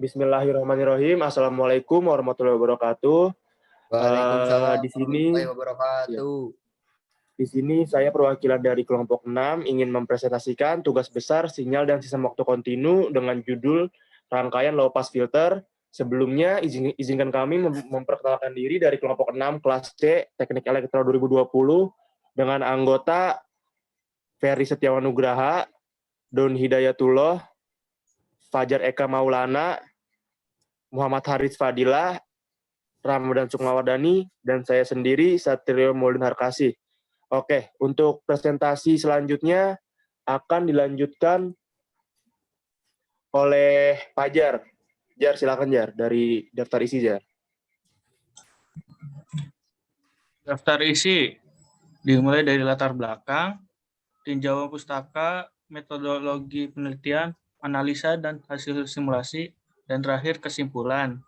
Bismillahirrahmanirrahim. Assalamualaikum warahmatullahi wabarakatuh. Waalaikumsalam Di sini, warahmatullahi ya, wabarakatuh. di sini saya perwakilan dari kelompok 6 ingin mempresentasikan tugas besar sinyal dan sistem waktu kontinu dengan judul rangkaian low pass filter. Sebelumnya izinkan kami memperkenalkan diri dari kelompok 6 kelas C Teknik Elektro 2020 dengan anggota Ferry Setiawan Nugraha, Don Hidayatullah, Fajar Eka Maulana, Muhammad Haris Fadilah, Ramadan Sukmawardani, dan saya sendiri, Satrio Maulin Harkasih. Oke, untuk presentasi selanjutnya akan dilanjutkan oleh Fajar. Jar, silakan Jar, dari daftar isi Jar. Daftar isi dimulai dari latar belakang, tinjauan pustaka, metodologi penelitian, analisa dan hasil simulasi, dan terakhir kesimpulan.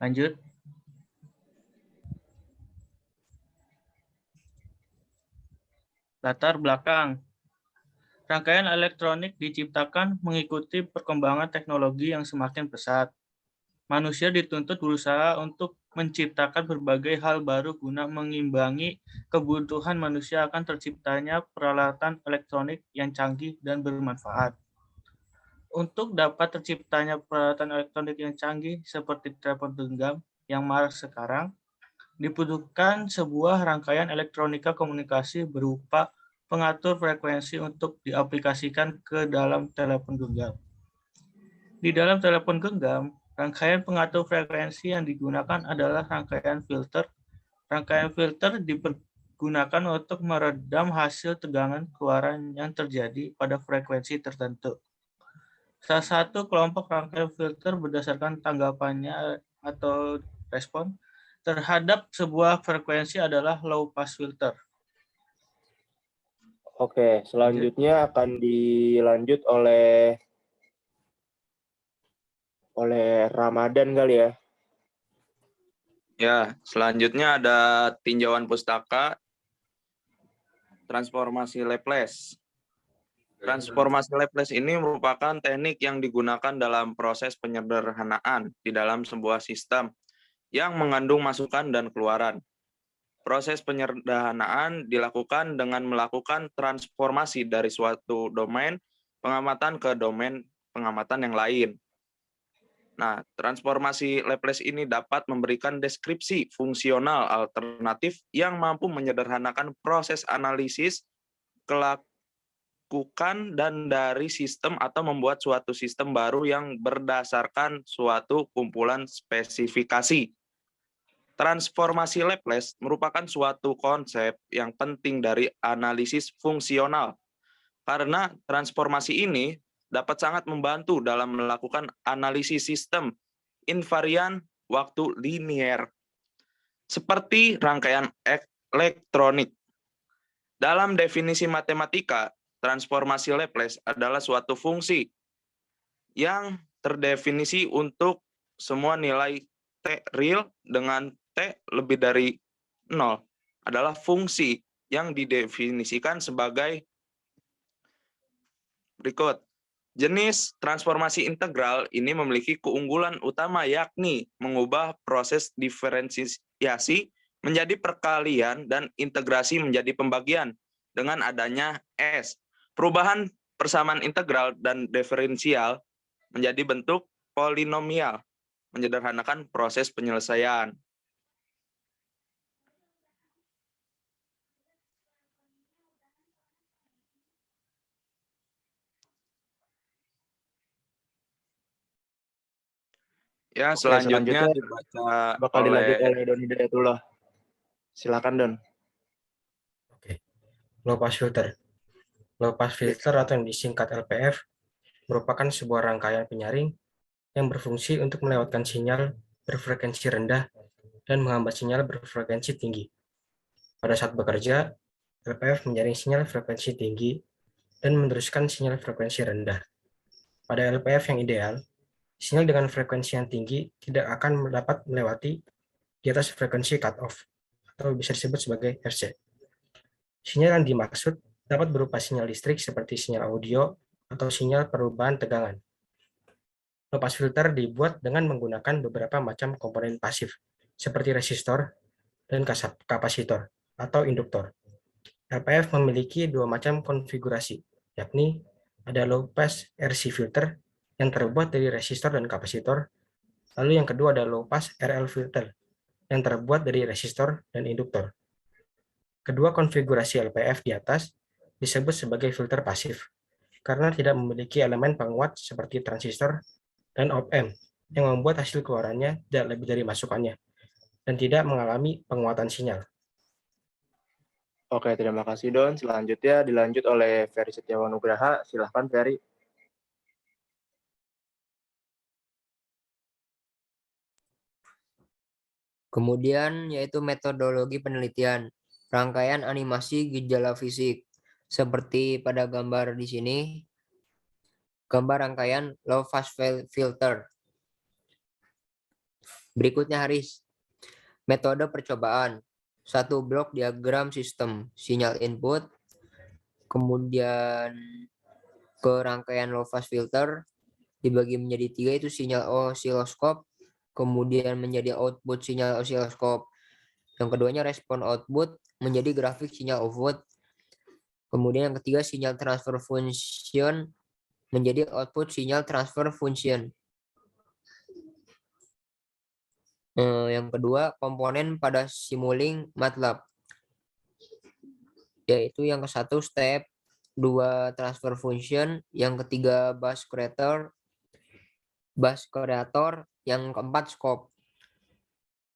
Lanjut. Latar belakang. Rangkaian elektronik diciptakan mengikuti perkembangan teknologi yang semakin pesat. Manusia dituntut berusaha untuk menciptakan berbagai hal baru guna mengimbangi kebutuhan manusia akan terciptanya peralatan elektronik yang canggih dan bermanfaat. Untuk dapat terciptanya peralatan elektronik yang canggih seperti telepon genggam yang marak sekarang, dibutuhkan sebuah rangkaian elektronika komunikasi berupa pengatur frekuensi untuk diaplikasikan ke dalam telepon genggam. Di dalam telepon genggam, rangkaian pengatur frekuensi yang digunakan adalah rangkaian filter. Rangkaian filter dipergunakan untuk meredam hasil tegangan keluaran yang terjadi pada frekuensi tertentu. Salah satu kelompok rangkaian filter berdasarkan tanggapannya atau respon terhadap sebuah frekuensi adalah low pass filter. Oke, selanjutnya akan dilanjut oleh Ramadan kali ya. Ya, selanjutnya ada tinjauan pustaka, transformasi Laplace. Transformasi Laplace ini merupakan teknik yang digunakan dalam proses penyederhanaan di dalam sebuah sistem yang mengandung masukan dan keluaran. Proses penyederhanaan dilakukan dengan melakukan transformasi dari suatu domain pengamatan ke domain pengamatan yang lain. Nah, transformasi Laplace ini dapat memberikan deskripsi fungsional alternatif yang mampu menyederhanakan proses analisis kelakukan dan dari sistem atau membuat suatu sistem baru yang berdasarkan suatu kumpulan spesifikasi. Transformasi Laplace merupakan suatu konsep yang penting dari analisis fungsional, karena transformasi ini dapat sangat membantu dalam melakukan analisis sistem invarian waktu linier, seperti rangkaian elektronik. Dalam definisi matematika, transformasi Laplace adalah suatu fungsi yang terdefinisi untuk semua nilai T real dengan T lebih dari 0 adalah fungsi yang didefinisikan sebagai berikut. Jenis transformasi integral ini memiliki keunggulan utama yakni mengubah proses diferensiasi menjadi perkalian dan integrasi menjadi pembagian dengan adanya S. Perubahan persamaan integral dan diferensial menjadi bentuk polinomial, menyederhanakan proses penyelesaian. Ya, selanjutnya dibaca bakal dilanjut oleh Don Hidayatullah. Silakan Don. Oke. Low pass filter. Low pass filter atau yang disingkat LPF merupakan sebuah rangkaian penyaring yang berfungsi untuk melewatkan sinyal berfrekuensi rendah dan menghambat sinyal berfrekuensi tinggi. Pada saat bekerja, LPF menyaring sinyal frekuensi tinggi dan meneruskan sinyal frekuensi rendah. Pada LPF yang ideal, sinyal dengan frekuensi yang tinggi tidak akan dapat melewati di atas frekuensi cut-off, atau bisa disebut sebagai RC. Sinyal yang dimaksud dapat berupa sinyal listrik seperti sinyal audio atau sinyal perubahan tegangan. Low pass filter dibuat dengan menggunakan beberapa macam komponen pasif, seperti resistor dan kapasitor atau induktor. LPF memiliki dua macam konfigurasi, yakni ada low pass RC filter yang terbuat dari resistor dan kapasitor, lalu yang kedua ada low pass RL filter yang terbuat dari resistor dan induktor. Kedua konfigurasi LPF di atas disebut sebagai filter pasif karena tidak memiliki elemen penguat seperti transistor dan op-amp yang membuat hasil keluarannya tidak lebih dari masukannya dan tidak mengalami penguatan sinyal. Oke, terima kasih Don. Selanjutnya dilanjut oleh Ferry Setiawan Nugraha. Silahkan Ferry. Kemudian yaitu metodologi penelitian, rangkaian animasi gejala fisik. Seperti pada gambar di sini, gambar rangkaian low pass filter. Berikutnya Haris, metode percobaan. Satu blok diagram sistem sinyal input, kemudian ke rangkaian low pass filter dibagi menjadi 3, itu sinyal osiloskop, kemudian menjadi output sinyal osiloskop. Yang keduanya respon output menjadi grafik sinyal output. Kemudian yang ketiga sinyal transfer function menjadi output sinyal transfer function. Yang kedua komponen pada Simulink MATLAB, yaitu yang ke satu step, 2 transfer function, yang ketiga bus creator, yang keempat scope.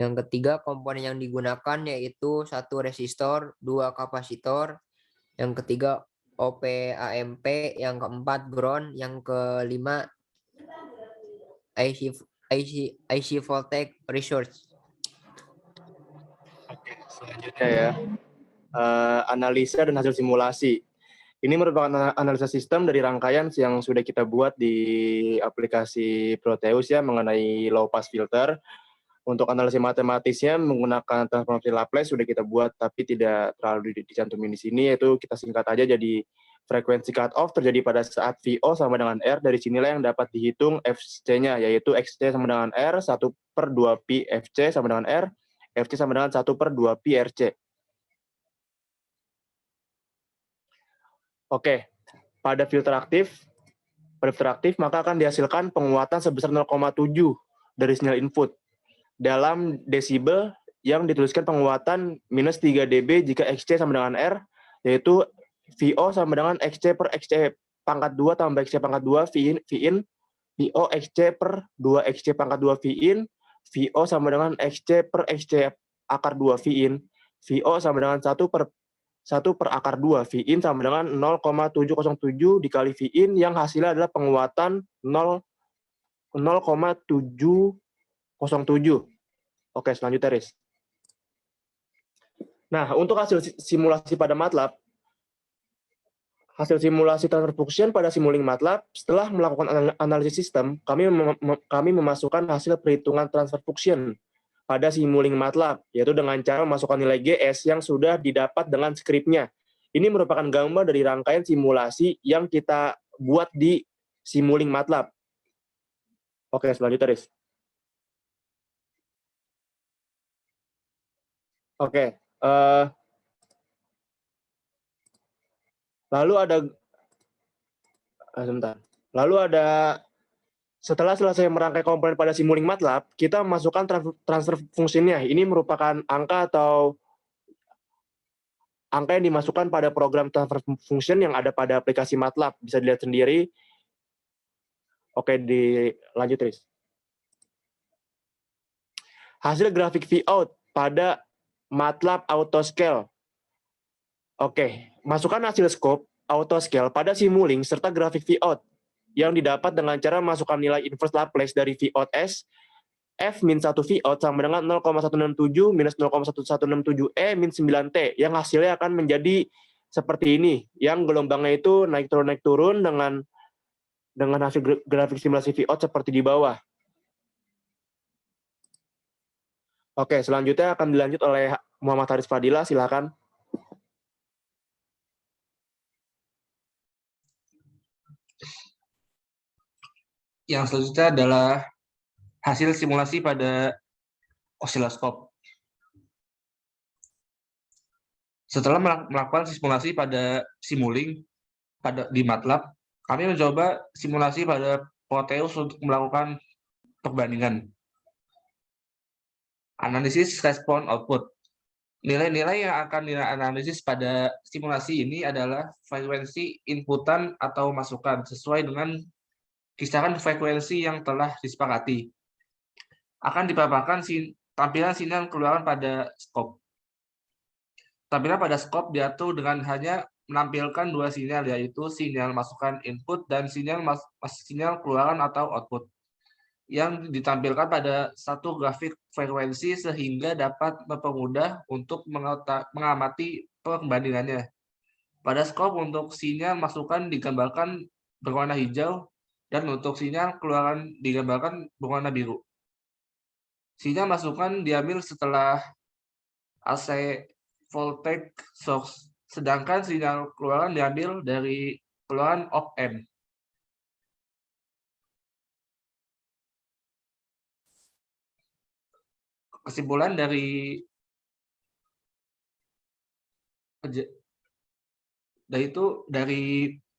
Yang ketiga komponen yang digunakan yaitu 1 resistor, 2 kapasitor, yang ketiga OP-AMP, yang keempat ground, yang kelima IC voltage resource. Oke, selanjutnya ya. Analisa dan hasil simulasi. Ini merupakan analisa sistem dari rangkaian yang sudah kita buat di aplikasi Proteus ya mengenai low pass filter. Untuk analisis matematisnya menggunakan transformasi Laplace sudah kita buat tapi tidak terlalu dicantumin di sini, yaitu kita singkat aja jadi frekuensi cut off terjadi pada saat VO sama dengan R. Dari sinilah yang dapat dihitung FC-nya, yaitu XC sama dengan R, 1/2 pi FC sama dengan R, FC sama dengan 1/2 pi RC. Oke, pada filter aktif maka akan dihasilkan penguatan sebesar 0,7 dari sinyal input. Dalam desibel yang dituliskan penguatan minus 3 dB jika XC sama dengan R, yaitu VO sama dengan XC per XC pangkat 2 tambah XC pangkat 2 Vin, VO XC per 2 XC pangkat 2 Vin, VO sama dengan XC per XC akar 2 Vin, VO sama dengan 1 per akar 2 Vin sama dengan 0,707 dikali Vin yang hasilnya adalah penguatan 0,707. Oke, selanjutnya Riz. Nah, untuk hasil simulasi pada MATLAB, hasil simulasi transfer function pada Simulink MATLAB, setelah melakukan analisis sistem, kami memasukkan hasil perhitungan transfer function pada Simulink MATLAB, yaitu dengan cara memasukkan nilai GS yang sudah didapat dengan skripnya. Ini merupakan gambar dari rangkaian simulasi yang kita buat di Simulink MATLAB. Oke, selanjutnya Riz. Oke, lalu ada setelah selesai merangkai komponen pada Simulink MATLAB, kita masukkan transfer function-nya. Ini merupakan angka yang dimasukkan pada program transfer function yang ada pada aplikasi MATLAB. Bisa dilihat sendiri. Oke, dilanjut, Riz. Hasil grafik Vout pada MATLAB Autoscale. Oke, masukkan hasil scope Autoscale pada Simulink serta grafik Vout yang didapat dengan cara masukkan nilai inverse Laplace dari Vout S, F min 1 Vout sama dengan 0,167 minus 0,1167 min 9T, yang hasilnya akan menjadi seperti ini, yang gelombangnya itu naik turun dengan hasil grafik simulasi Vout seperti di bawah. Oke, selanjutnya akan dilanjut oleh Muhammad Haris Fadila, silakan. yang selanjutnya adalah hasil simulasi pada osiloskop. Setelah melakukan simulasi pada Simulink di MATLAB, kami mencoba simulasi pada Proteus untuk melakukan perbandingan. Analisis respon output. Nilai-nilai yang akan dianalisis pada simulasi ini adalah frekuensi inputan atau masukan sesuai dengan kisaran frekuensi yang telah disepakati. Akan dipaparkan tampilan sinyal keluaran pada skop. Tampilan pada skop diatur dengan hanya menampilkan dua sinyal, yaitu sinyal masukan input dan sinyal keluaran atau output, yang ditampilkan pada satu grafik frekuensi sehingga dapat mempermudah untuk mengamati perbandingannya. Pada skop untuk sinyal masukan digambarkan berwarna hijau dan untuk sinyal keluaran digambarkan berwarna biru. Sinyal masukan diambil setelah AC voltage source, sedangkan sinyal keluaran diambil dari keluaran op-amp. Kesimpulan dari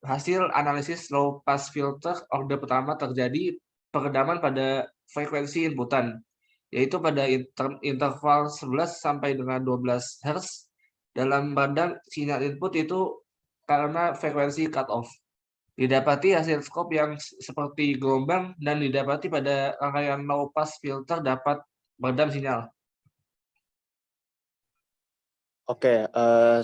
hasil analisis low pass filter orde pertama terjadi peredaman pada frekuensi inputan, yaitu pada interval 11 sampai dengan 12 Hz dalam bandang sinyal input itu karena frekuensi cut off. Didapati hasil skop yang seperti gelombang dan didapati pada rangkaian low pass filter dapat meredam sinyal. Oke,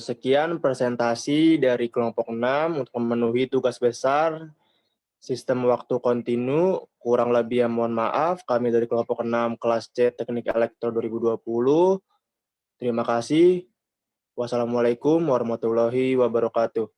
sekian presentasi dari kelompok 6 untuk memenuhi tugas besar sistem waktu kontinu. Kurang lebih ya mohon maaf, kami dari kelompok 6 kelas C Teknik Elektro 2020. Terima kasih. Wassalamualaikum warahmatullahi wabarakatuh.